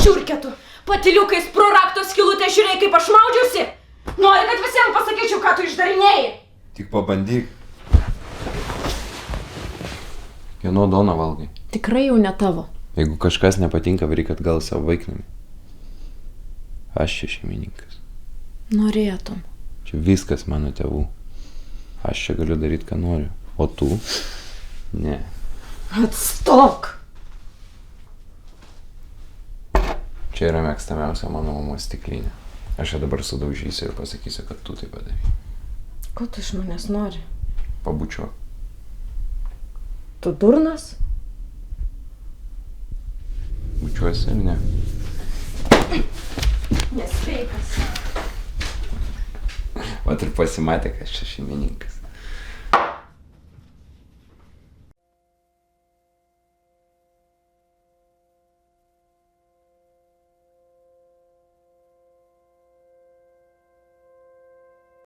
Šiurkėtų, patiliukais pro rakto skylutę žiūrėjai, kaip aš maudžiausi. Nori, kad visiems pasakyčiau, ką tu išdarinėjai. Tik pabandyk. Kieno doną valgai? Tikrai jau ne tavo. Jeigu kažkas nepatinka, varyk atgal savo vaiknamį. Aš čia šeimininkas. Norėtum. Čia viskas mano tėvų. Aš čia galiu daryti, ką noriu. O tu? Ne. Atstok. Čia yra mėgstamiausia mano mamos stiklinė. Aš ją dabar sudaužysiu ir pasakysiu, kad tu tai padarai. Ko tu iš manęs nori? Pabučiuok. Tu durnas? Bučiuosi ar ne? Nesveikas. Vat ir pasimatė, kad aš čia šeimininkas.